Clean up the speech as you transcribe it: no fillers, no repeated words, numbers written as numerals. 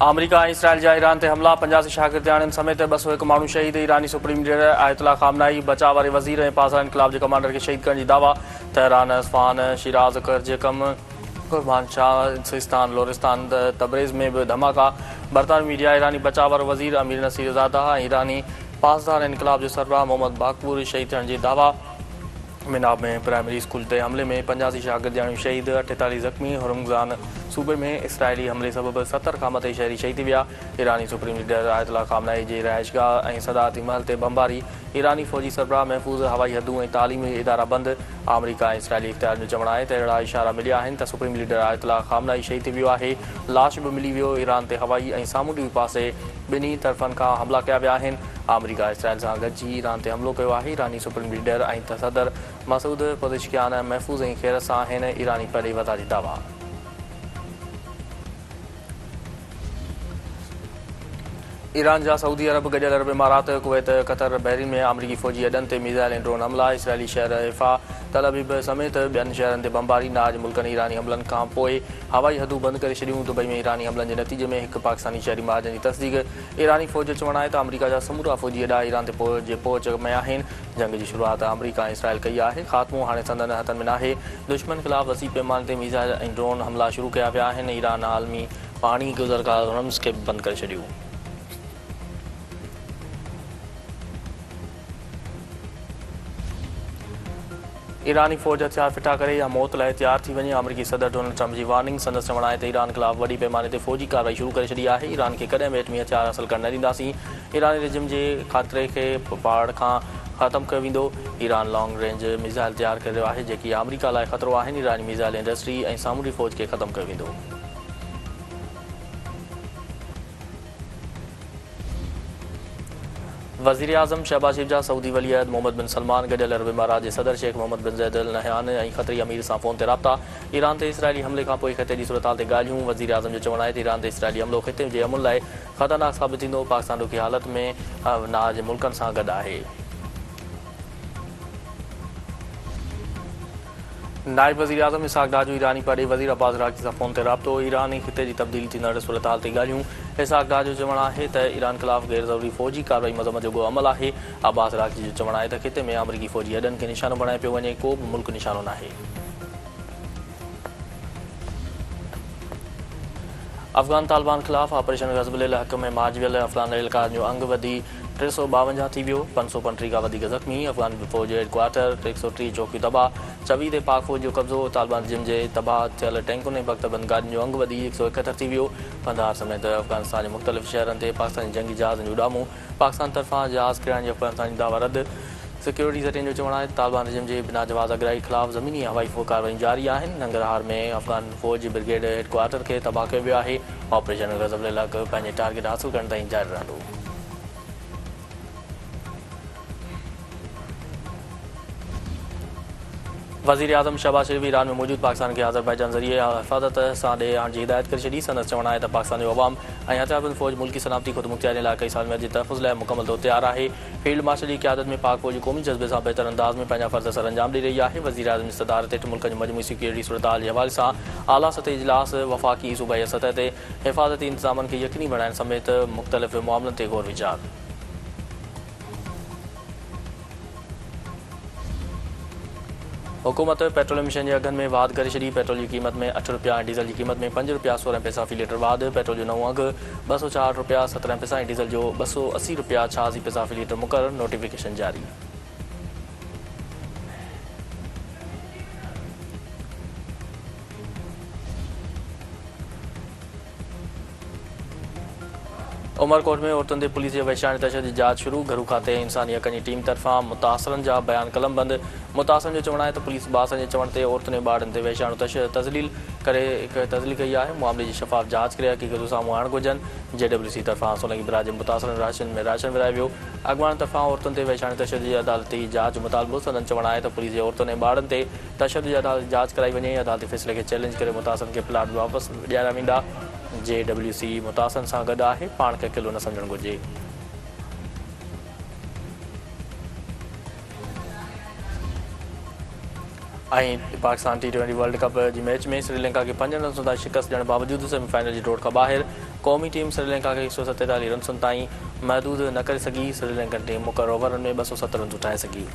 अमरीका ऐं इसराइल जा ईरान ते हमला 85 शागिर्दाणनि समेत 201 माण्हू शहीद। ईरानी सुप्रीम लीडर आयतुल्ला खामनाई बचाव वारे वज़ीर ऐं पाज़र इनक़लाब जे कमांडर खे शहीद करण जी दावा। तेहरान, अस्फ़हान, शिराज़, करजकम, कुर्बानशाह, सिस्तान, लोरिस्तान, तबरेज़ में भी धमाका। बरतानवी मीडिया ईरानी बचाव वारो वज़ीर अमीर नसीर ज़ादा ऐं ईरानी पासदार इनक़लाब जो सरबराह मोहम्मद बाक़ूर शहीद थियण जी दावा। मिनाब में प्राइमरी स्कूल ते हमले में 85 शागिर्दाणियूं शहीद, 48 ज़ख़्मी। हुरमुज़ान सूबे में इसराइली हमले सबबि 70 खां मथे शहरी शहीद थी विया। ईरानी सुप्रीम लीडर आयतुल्ला खामनाई जी रहाइशगाह ऐं सदारती महल ते बमबारी। ईरानी फ़ौजी सरबराह महफ़ूज़ हवाई हदूं ऐं तालीमी इदारा बंदि। अमरीका ऐं इसराइली इख़्तियार जो चवणु आहे त अहिड़ा इशारा मिलिया आहिनि त सुप्रीम लीडर आयतुल्ला खामनाई शहीद थी वियो आहे। लाश बि मिली वियो। ईरान ते हवाई ऐं सामूंडी पासे ॿिन्ही तरफ़नि खां हमला कया विया आहिनि। अमरीका इसराइल सां गॾिजी ईरान ते हमलो कयो आहे। ईरानी सुप्रीम लीडर ऐं सदर मसूद पज़ेशकियान महफ़ूज़ ऐं ख़ैर सां आहिनि। ईरानी परे वधा जी दावा। ईरान जा सऊदी अरब, गॾियल अरब इमारात, कुवैत, क़तर, बहरीन में अमरीकी फ़ौजी अॾनि ते मिज़ाइल ऐं ड्रोन हमला। इसराइली शहर हिफ़ा, तल अबीब समेत ॿियनि शहरनि ते बमबारी। नाज़ मुल्कनि ईरानी हमलनि खां पोइ हवाई हदूं बंदि करे छॾियूं। दुबई में ईरानी हमलनि जे नतीजे में हिकु पाकिस्तानी शहरी महाजन जी तस्दीक़। ईरानी फ़ौज जो चवणु आहे त अमरीका जा समूरा फ़ौजी अॾा ईरान जे पहुच में आहिनि। जंग जी शुरूआत अमरीका ऐं इसराइल कई आहे। ख़ात्मो हाणे संदनि हथनि में नाहे। दुश्मन ख़िलाफ़ वसी पैमाने ते मिज़ाइल ऐं ड्रोन हमला शुरू कया विया आहिनि। ईरान आलमी पाणी गुज़रगाह रम्स खे बंदि करे छॾियूं। ईरानी फ़ौज हथियार फिटा करे या मौत लाइ तयारु थी वञे। अमरीकी सदर डोनाल्ड ट्रम्प जी वार्निंग। संदसि चवणु आहे त ईरान ख़िलाफ़ वॾी पैमाने ते फ़ौजी कार्रवाई शुरू करे छॾी आहे। ईरान खे कॾहिं बि एटमी हथियार हासिलु करणु न ॾींदासीं। ईरानी रिजिम जे ख़तरे खे पाड़ खां ख़तमु कयो वेंदो। ईरान लॉन्ग रेंज मिज़ाइल तयारु करे रहियो आहे जेकी अमरीका लाइ ख़तरो आहिनि। ईरानी मिज़ाइल इंडस्ट्री ऐं सामूंडी फ़ौज खे ख़तमु कयो वेंदो। वज़ीर आज़म शहबाज शरीफ़ जा सऊदी वली अहद मोहम्मद बिन सलमान गॾियल अरब इमारात जे सदर शेख मोहम्मद बिन ज़ैद अल नहयान ऐं ख़तरी अमीर सां फ़ोन ते राब्ता। ईरान ते इसराइली हमले खां पोइ ख़िते जी सूरत हाल ते ॻाल्हियूं। वज़ीर आज़म जो चवणु आहे त ईरान ते इसराइली हमलो ख़िते जे अमुन लाइ ख़तरनाक साबित थींदो। पाकिस्तान ॾुखी हालत में नाज़ मुल्कनि सां गॾु आहे। नाइब वज़ीर आज़म इसाक डार जो ईरानी परे वज़ीर अब्बास राक़ी सां फ़ोन ते राब्तो। ईरानी ख़िते जी तब्दीली थींदड़ सूरत हाल ते ॻाल्हियूं। इसाक डार जो चवणु आहे त ईरान ख़िलाफ़ गैर ज़रूरी फ़ौजी कार्रवाई मज़म्मत जोॻो अमल आहे। अब्बास राक़ी जो चवणु आहे त ख़िते में अमरीकी फ़ौजी अॾनि खे निशानो बणाए पियो वञे। को बि मुल्क निशानो नाहे। अफ़गान तालिबान ख़िलाफ़ ऑपरेशन गज़बल हक़ में मार्च वियल अफ़गान एहलकार जो अंग वधी 352 थी वियो। 535 खां वधीक ज़ख़्मी। अफ़गान फ़ौज हेडक्वार्टर 330 चौकियूं तबाह। 24 ते पाक फ़ौज जो कब्ज़ो। तालिबान जिम जे तबाह थियल टैंकुनि ऐं बख़्तबंद गाॾियुनि जो अंग वधी 171 थी वियो। कंधार समेत अफ़गानिस्तान जे मुख़्तलिफ़ शहरनि ते पाकिस्तानी जंगी जहाज़नि जो उॾामो। पाकिस्तान तरफ़ां जहाज़ किराइण जी अफ़गानिस्तानी दावा रद्द। सिक्योरिटी सेटिंग जो चवणु आहे त तालिबान रिजिम जे बिना जवाज़ अगराई ख़िलाफ़ ज़मीनी हवाई कार्रवाई जारी आहिनि। नंगरहार में अफ़गान फ़ौज ब्रिगेड हेडक्वार्टर खे तबाह कयो वियो आहे। ऑपरेशन गज़बल हक़ पंहिंजे टारगेट हासिलु करण ताईं जारी रहंदो। वज़ीर आज़म शहबाज शरीफ़ ईरान में मौजूदु पाकिस्तान खे अज़रबैजान ज़रिए हिफ़ाज़त सां ॾे आणण जी हिदायत करे छॾी। संदसि चवणु आहे त पाकिस्तान जो अवाम ऐं हथियारबंद फ़ौज मुल्की सलामती ख़ुदमुख्तियारी लाइ कई साल में जे तहफ़ुज़ लाइ मुकमल तौर तयारु आहे। फील्ड मार्शल जी क़यादत में पाक फ़ौज क़ौमी जज़्बे सां बहितर अंदाज़ में पंहिंजा फ़र्ज़ सर अंजाम ॾेई रही आहे। वज़ीर आज़म जी सदारत हेठि मुल्क जे मजमूई सिक्योरिटी सूरत हाल जे हवाले सां आला सतही इजलास वफ़ाक़ी सूबाई सतह ते हिफ़ाज़ती इंतज़ामनि खे यकीनी बणाइण समेत मुख़्तलिफ़ मामलनि ते ग़ौर वीचार। हुकूमत पेट्रोलियम शयुनि जे अघनि में वाधि करे छॾी। पेट्रोल जी क़ीमत में 8 रुपया ऐं डीज़ल जी क़ीमत में 5 रुपया 16 पैसा फ़ी लीटर वाधि। पेट्रोल जो नओं अघु 204 रुपया 17 पैसा ऐं डीज़ल जो 280 रुपया 86 पैसा फ़ी लीटर मुक़ररु। नोटिफिकेशन जारी। उमरकोट में औरतुनि ते पुलिस जे वहिशाणी तशदुद जी जांच शुरू। घरू खाते इंसानी हक़नि जी टीम तरफ़ां मुतासिरनि जा बयान कलम बंदि। मुतासिरनि जो चवणु आहे त पुलिस बासनि जे चवण ते औरतुनि ऐं ॿारनि ते वहिशाणो तज़लील करे तज़लील कई आहे। मामले जी शफ़ाफ़ जांच करे हक़ीक़तूं साम्हूं आणणु घुरिजनि। JWC तरफ़ां सोलंगी बिराज जे मुतासिरनि राशन में राशन विराए वियो। अॻुवाण तरफ़ां औरतुनि ते वहिशाणी तशदुद जी अदालती जांच जो मुतालबो। संदन चवणु आहे त पुलिस जे औरतुनि ऐं ॿारनि ते तशदुद जी अदालती जांच कराई वञे। अदालती फ़ैसिले खे चैलेंज करे मुतासिरनि खे प्लाट वापसि ॾियारिया वेंदा। JWC मुतासिरनि सां गॾु आहे, पाण खे अकेलो न सम्झणु घुरिजे। पाकिस्तान T20 वर्ल्ड कप जी मैच में श्रीलंका के 5 रन ताईं शिकस्त ॾियण बावजूदु सेमीफाइनल जी डोड़ खां ॿाहिरि क़ौमी टीम श्रीलंका खे 147 रन ताईं महदूद न करे सघी। श्रीलंकन टीम मुक़ररु ओवरनि में 207 रन ठाहे सघी।